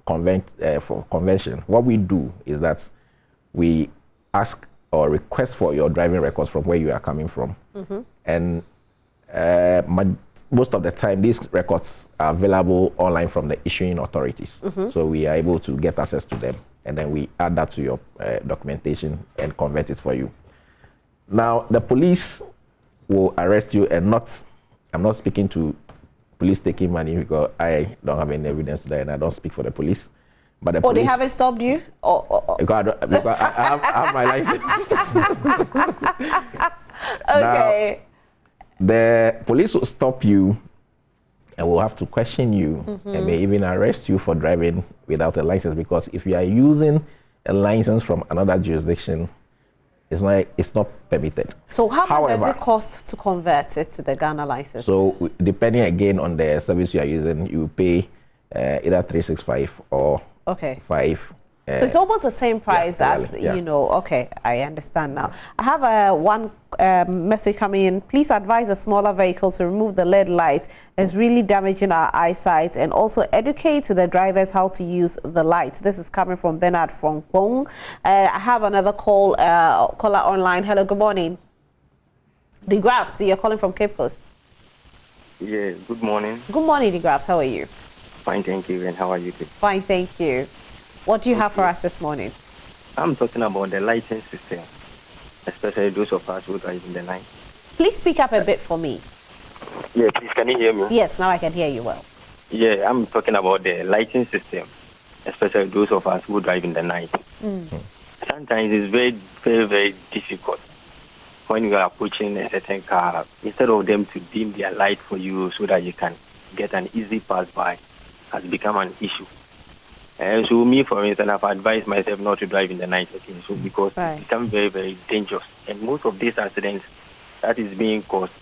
convention, what we do is that we ask or request for your driving records from where you are coming from. And most of the time, these records are available online from the issuing authorities. So we are able to get access to them, and then we add that to your documentation and convert it for you. Now, the police will arrest you, and I'm not speaking to police taking money because I don't have any evidence to that, and I don't speak for the police. But the police, They haven't stopped you? because I have my license. Okay. The police will stop you and will have to question you and may even arrest you for driving without a license, because if you are using a license from another jurisdiction, it's not permitted. So how much does However, it cost to convert it to the Ghana license? So depending again on the service you are using, you pay either 365 or okay. 5. So it's almost the same price as, yeah. Okay, I understand now. I have one message coming in. Please advise a smaller vehicle to remove the LED lights. It's really damaging our eyesight, and also educate the drivers how to use the lights. This is coming from Bernard from Pong. I have another caller online. Hello, good morning. De Graft, you're calling from Cape Coast. Yeah, good morning. Good morning, De Graft. How are you? Fine, thank you. And how are you? Fine, thank you. What do you have for us this morning? I'm talking about the lighting system, especially those of us who drive in the night. Please speak up a bit for me. Yeah, please, can you hear me? Yes, now I can hear you well. Yeah, I'm talking about the lighting system, especially those of us who drive in the night. Sometimes it's very, very, very difficult when you are approaching a certain car, instead of them to dim their light for you so that you can get an easy pass by, has become an issue. And so me, for instance, I've advised myself not to drive in the night again, so because it becomes very, very dangerous. And most of these accidents that is being caused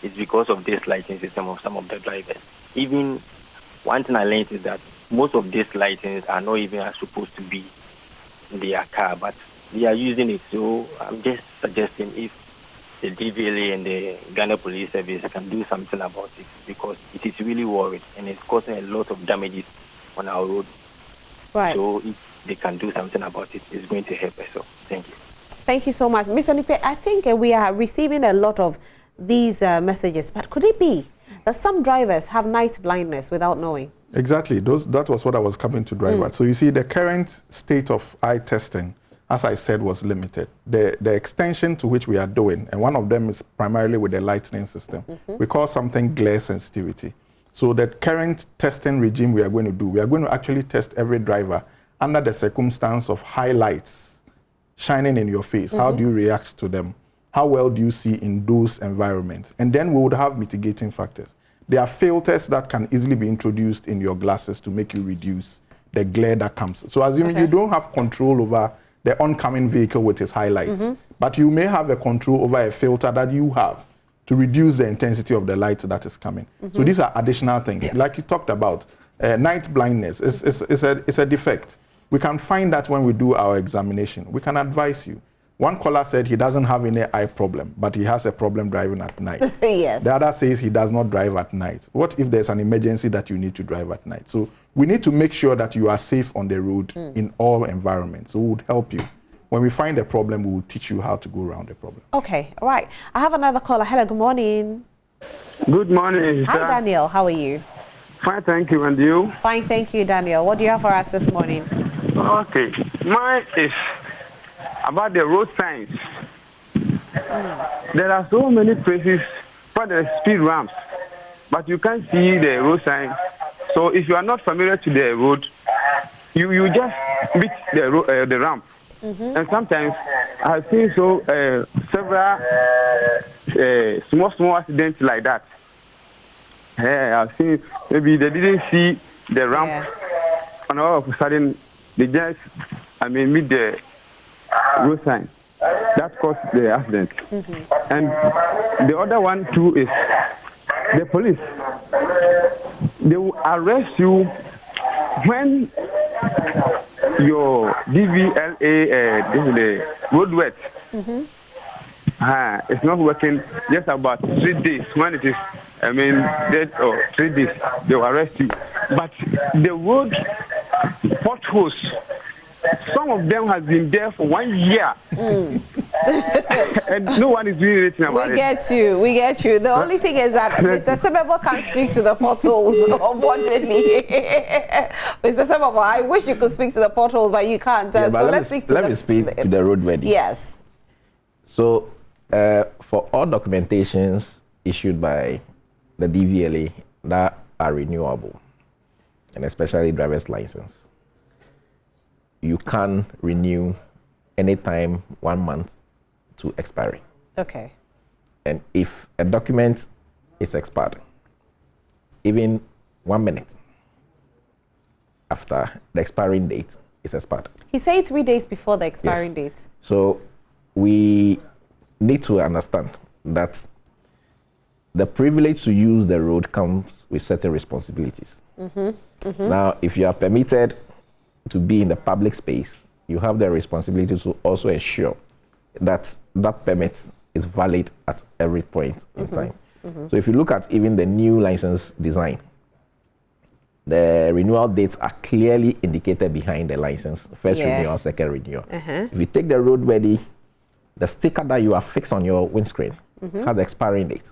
is because of this lighting system of some of the drivers. Even one thing I learned is that most of these lightings are not even supposed to be in their car, but they are using it. So I'm just suggesting if the DVLA and the Ghana Police Service can do something about it, because it is really worried and it's causing a lot of damages on our road. Right. So if they can do something about it, it's going to help us. So thank you. Thank you so much. Mr. Nipe, I think we are receiving a lot of these messages, but could it be that some drivers have night blindness without knowing? Exactly. That was what I was coming to drive at. So you see, the current state of eye testing, as I said, was limited. The extension to which we are doing, and one of them is primarily with the lighting system. We call something glare sensitivity. So the current testing regime we are going to do, we are going to actually test every driver under the circumstance of highlights shining in your face. How do you react to them? How well do you see in those environments? And then we would have mitigating factors. There are filters that can easily be introduced in your glasses to make you reduce the glare that comes. So assuming you don't have control over the oncoming vehicle with its highlights, but you may have a control over a filter that you have to reduce the intensity of the light that is coming. So these are additional things. Like you talked about, night blindness is a defect. We can find that when we do our examination. We can advise you. One caller said he doesn't have any eye problem, but he has a problem driving at night. Yes. The other says he does not drive at night. What if there's an emergency that you need to drive at night? So we need to make sure that you are safe on the road in all environments. So we would help you. When we find a problem, we will teach you how to go around the problem. Okay, all right. I have another caller. Hello, good morning. Good morning, Hi, Daniel. How are you? Fine, thank you. And you? Fine, thank you, Daniel. What do you have for us this morning? Okay. Mine is about the road signs. There are so many places for the speed ramps, but you can't see the road sign. So if you are not familiar to the road, you just meet the ramp. And sometimes I've seen several small accidents like that. I've seen maybe they didn't see the ramp, and all of a sudden they just meet the road sign. That caused the accident. And the other one too is the police. They will arrest you when your DVLA, this is the roadwork, it's not working. Just about 3 days. When it is, dead or 3 days, they will arrest you. But the road potholes, some of them have been there for 1 year. And no one is doing anything about it. We get you. The only thing is that Mr. Semebo can't speak to the potholes, unfortunately. Mr. Semebo, I wish you could speak to the potholes, but you can't. So let me speak to the roadworthy. Yes. So for all documentations issued by the DVLA that are renewable, and especially driver's license, you can renew anytime 1 month to expiry. Okay. And if a document is expired, even 1 minute after the expiring date is expired. He said 3 days before the expiring date. So we need to understand that the privilege to use the road comes with certain responsibilities. Now, if you are permitted to be in the public space, you have the responsibility to also ensure that that permit is valid at every point in time. So if you look at even the new license design, the renewal dates are clearly indicated behind the license. First renewal, second renewal. If you take the roadworthy, the sticker that you affix on your windscreen has the expiring date.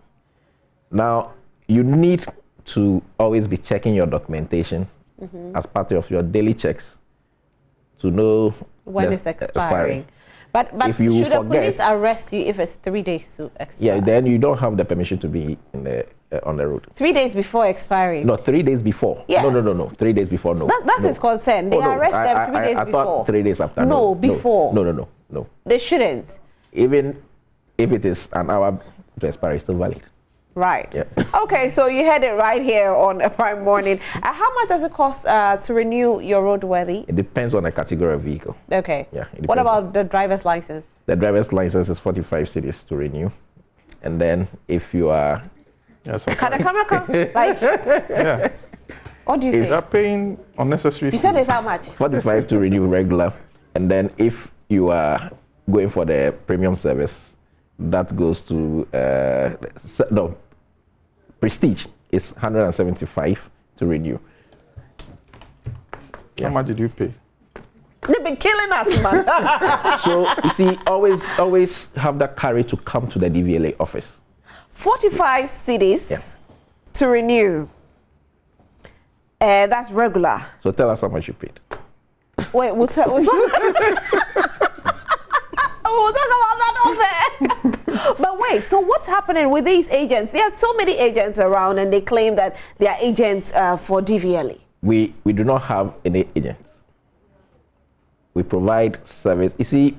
Now, you need to always be checking your documentation as part of your daily checks to know when it's expiring. But if you should forget, the police arrest you if it's 3 days to expire? Yeah, then you don't have the permission to be in the on the road. 3 days before expiring? No, 3 days before. Yes. No. 3 days before, no. That's his concern. They arrest them 3 days I before. thought 3 days after. No, before. No. They shouldn't. Even if it is an hour to expire, it's still valid. Right. Yeah. Okay, so you had it right here on a Prime Morning. How much does it cost to renew your roadworthy? It depends on the category of vehicle. Okay. Yeah. What about the driver's license? The driver's license is 45 cedis to renew. And then if you are... Can the camera come? Like, yeah. What do you say? They're paying unnecessary fees. You said it's how much? 45 to renew regular. And then if you are going for the premium service, that goes to Prestige is 175 to renew. How much did you pay? They've been killing us, man. So you see, always have that courage to come to the DVLA office. 45 cities to renew. That's regular. So tell us how much you paid. Wait, we'll talk about that off. But wait, so what's happening with these agents? There are so many agents around and they claim that they are agents for DVLA. We do not have any agents. We provide service. You see,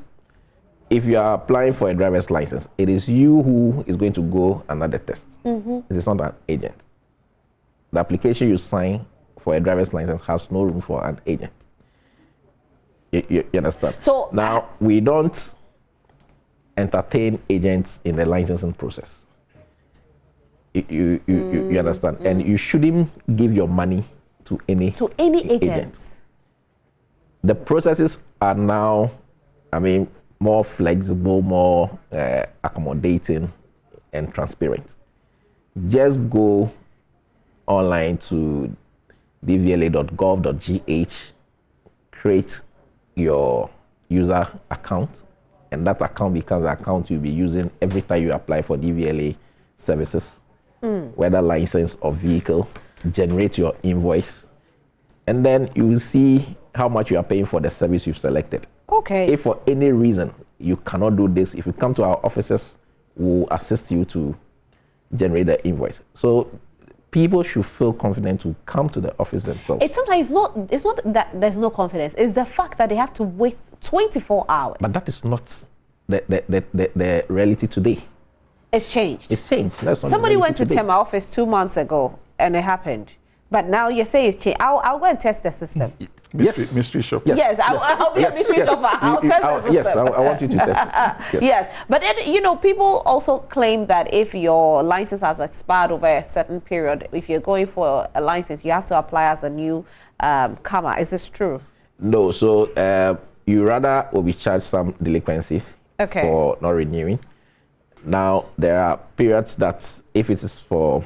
if you are applying for a driver's license, it is you who is going to go under the test. It is not an agent. The application you sign for a driver's license has no room for an agent. You understand? So now we don't entertain agents in the licensing process. You understand? And you shouldn't give your money to any agent. The processes are now, more flexible, more accommodating and transparent. Just go online to dvla.gov.gh, create your user account, and that account becomes the account you'll be using every time you apply for DVLA services, whether license or vehicle. Generate your invoice, and then you will see how much you are paying for the service you've selected. Okay. If for any reason you cannot do this, if you come to our offices, we'll assist you to generate the invoice. So people should feel confident to come to the office themselves. It's sometimes it's not that there's no confidence. It's the fact that they have to wait 24 hours. But that is not the reality today. It's changed. It's changed. That's not Somebody the went reality to today. my office 2 months ago and it happened. But now you say it's changed. I'll go and test the system. Mystery shop. Yes, I'll be a mystery shopper. I'll test the system. Yes, I want you to test it. Yes, but then, people also claim that if your license has expired over a certain period, if you're going for a license, you have to apply as a new comer. Is this true? No, so you rather will be charged some delinquency for not renewing. Now, there are periods that if it is for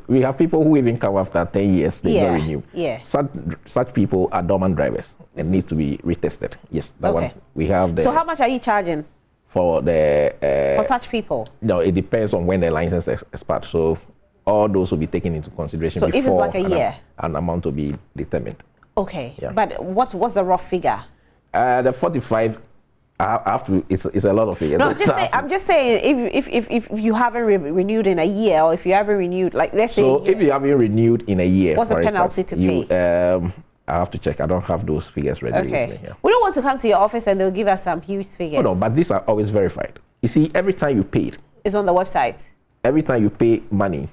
we have people who even come after 10 years, they don't renew. Yeah. Such people are dormant drivers and need to be retested. Yes, that one. We have the. So how much are you charging? For the. For such people? No, it depends on when the license expires. So all those will be taken into consideration so before if it's like a year? An amount will be determined. Okay. Yeah. But what's the rough figure? The 45. I have to. It's a lot of figures. No, I'm just saying if you haven't renewed in a year, or if you haven't renewed, like let's say. So if you haven't renewed in a year, what's the penalty to pay? I have to check. I don't have those figures ready. Okay. With me, yeah. We don't want to come to your office and they'll give us some huge figures. Oh, no, but these are always verified. You see, every time you paid, it's on the website. Every time you pay money,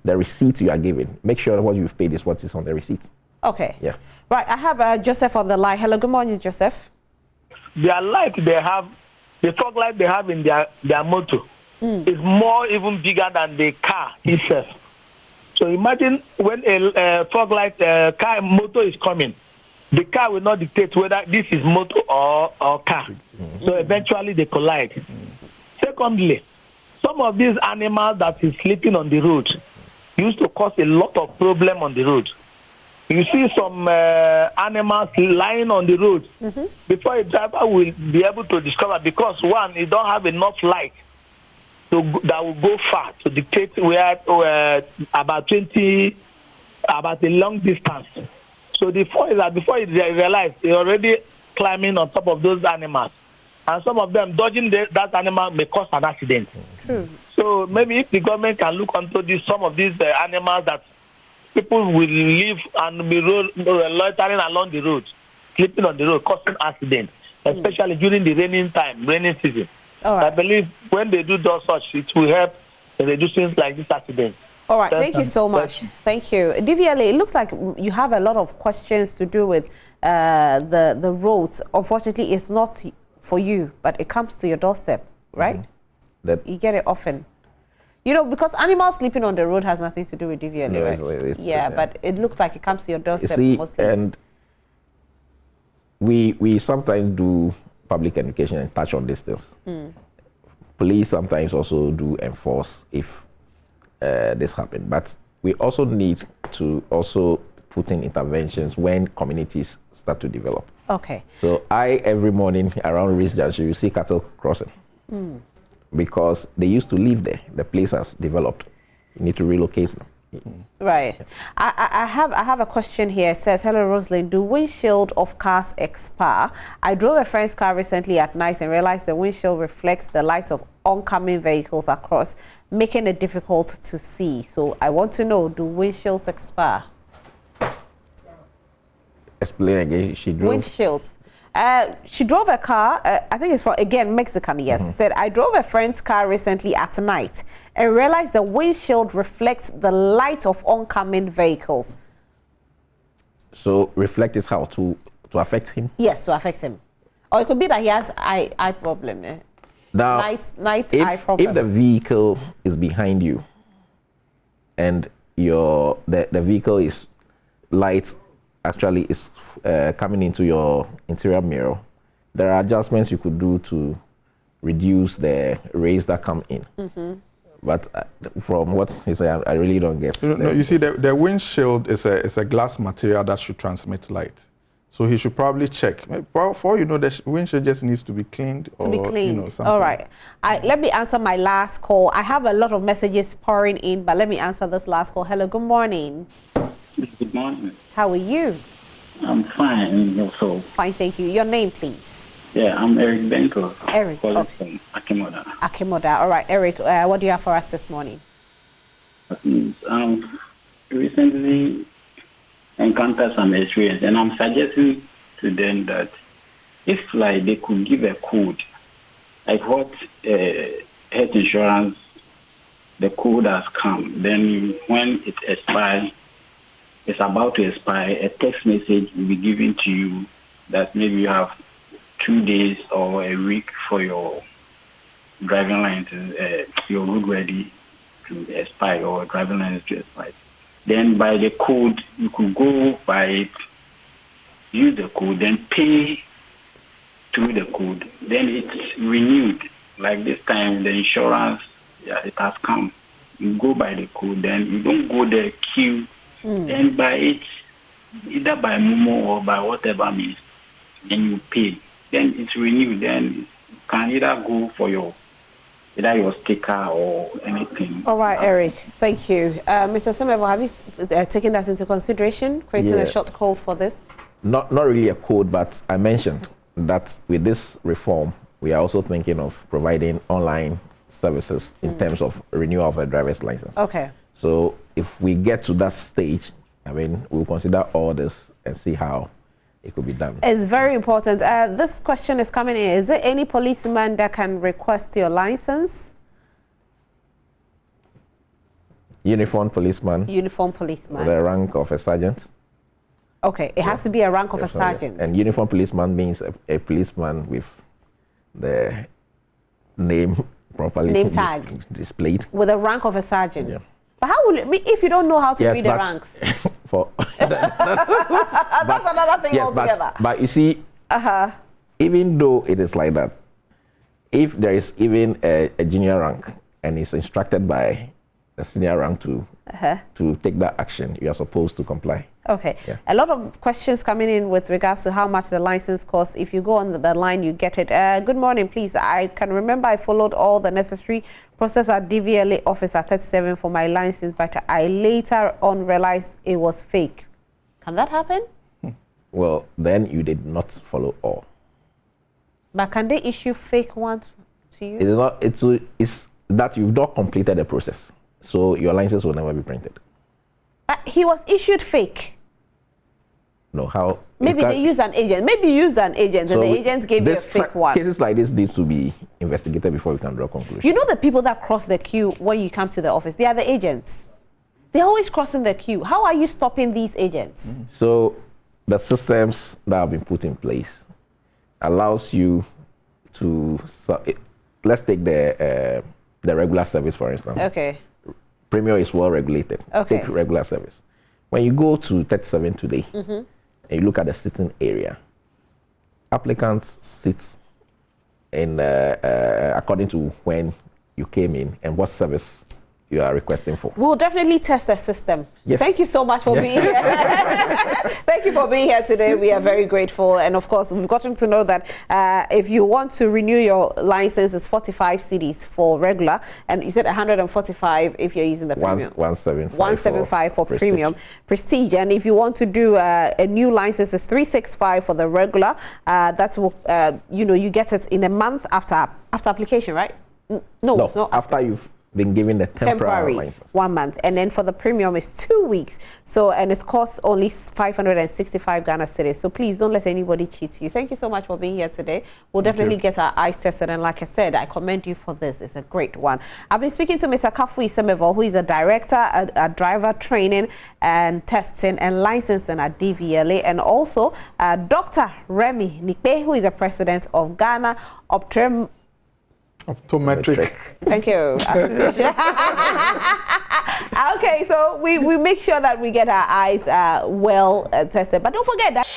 the receipt you are given, make sure what you've paid is what is on the receipt. Okay. Yeah. Right. I have Joseph on the line. Hello. Good morning, Joseph. Their light they have, the fog light they have in their motor is more even bigger than the car itself. So imagine when a fog light car motor is coming, the car will not dictate whether this is motor or car. So eventually they collide. Secondly, some of these animals that is sleeping on the road used to cause a lot of problem on the road. You see some animals lying on the road before a driver will be able to discover, because one, you don't have enough light that will go far to dictate where about a long distance. So the point is that before you realize, you're already climbing on top of those animals, and some of them dodging that animal may cause an accident. True. So maybe if the government can look onto some of these animals that people will live and be loitering along the road, sleeping on the road, causing accidents, especially during the raining season. All right. I believe when they do such, it will help in reducing like this accident. All right. Thank you so much. Thank you. DVLA, it looks like you have a lot of questions to do with the roads. Unfortunately, it's not for you, but it comes to your doorstep, right? You get it often. Because animals sleeping on the road has nothing to do with DVLA, No, right? Yeah, but it looks like it comes to your doorstep mostly. And we sometimes do public education and touch on these things. Police sometimes also do enforce if this happens. But we also need to also put in interventions when communities start to develop. Okay. So every morning around Reese Junction, you see cattle crossing. Because they used to live there. The place has developed. You need to relocate them. Right. I have a question here. It says, hello, Rosalind. Do windshield of cars expire? I drove a friend's car recently at night and realized the windshield reflects the light of oncoming vehicles across, making it difficult to see. So I want to know, do windshields expire? Explain again. She drove. Windshields. She drove a car, I think it's from, again, Mexican, yes. Said, I drove a friend's car recently at night and realized the windshield reflects the light of oncoming vehicles. So reflect is how? To affect him? Yes, to affect him. Or it could be that he has eye problem. Now, eye problem. If the vehicle is behind you and the vehicle is light actually is coming into your interior mirror, there are adjustments you could do to reduce the rays that come in. But from what he said, I really don't get. No, you see, the windshield is a glass material that should transmit light. So he should probably check. For the windshield just needs to be cleaned. Something. All right. Let me answer my last call. I have a lot of messages pouring in, but let me answer this last call. Hello, good morning. Good morning. How are you? I'm fine, and also. Fine, thank you. Your name, please. Yeah, I'm Eric Benko. Eric, calling from Akimoda. Akimoda. All right, Eric, what do you have for us this morning? Recently encountered some experience, and I'm suggesting to them that if like they could give a code, like what health insurance, the code has come, then when it expires, it's about to expire, a text message will be given to you that maybe you have 2 days or a week for your driving license, your road ready to expire or driving license to expire. Then by the code, you could go by it, use the code, then pay through the code. Then it's renewed. Like this time, the insurance, it has come. You go by the code, then you don't go the queue. Then by it, either by Momo or by whatever means, then you pay. Then it's renewed. Then you can either go for your sticker or anything. All right, Eric, thank you. Mr. Semevo, have you taken that into consideration, creating a short code for this? Not really a code, but I mentioned that with this reform, we are also thinking of providing online services in terms of renewal of a driver's license. Okay. So if we get to that stage, I mean, we'll consider all this and see how it could be done. It's very important. This question is coming in. Is there any policeman that can request your license? Uniformed policeman. Uniformed policeman. With the rank of a sergeant. Okay, it has to be a rank of a sergeant. And uniformed policeman means a policeman with the name properly name tag displayed. With a rank of a sergeant. Yeah. But how will it be if you don't know how to read the ranks? That's another thing altogether. But you see, even though it is like that, if there is even a junior rank and is instructed by a senior rank to take that action, you are supposed to comply. Okay. Yeah. A lot of questions coming in with regards to how much the license costs. If you go on the line, you get it. Good morning, please. I can remember I followed all the necessary process at DVLA office at 37 for my license, but I later on realized it was fake. Can that happen? Well, then you did not follow all. But can they issue fake ones to you? It is not. It's that you've not completed the process, so your license will never be printed. He was issued fake. No, how? Maybe they used an agent. Maybe you used an agent, so and the agent gave you a fake one. Cases like this need to be investigated before we can draw conclusions. You know the people that cross the queue when you come to the office, they are the agents. They're always crossing the queue. How are you stopping these agents? So the systems that have been put in place allows you to, let's take the regular service, for instance. Okay. Premium is well regulated. Okay. Take regular service. When you go to 37 today, and you look at the sitting area, applicants sit in according to when you came in and what service you are requesting for. We'll definitely test the system. Yes. Thank you so much for being here. Thank you for being here today. We are very grateful. And of course, we've gotten to know that if you want to renew your license, it's 45 cedis for regular. And you said 145 if you're using the premium. 175. 175 for premium. Prestige. And if you want to do a new license, it's 365 for the regular. That's, you get it in a month after application, right? No, it's not after you've been given the temporary license. 1 month, and then for the premium is 2 weeks. So, and it costs only 565 Ghana cedis. So please don't let anybody cheat you. Thank you so much for being here today. We'll definitely get our eyes tested, and like I said, I commend you for this. It's a great one. I've been speaking to Mr. Kafui Semevo, who is a director at driver training and testing and licensing at DVLA, and also Dr. Remy Nikpe, who is the president of Ghana Optometric. Thank you. Association. Okay, so we make sure that we get our eyes well tested. But don't forget that.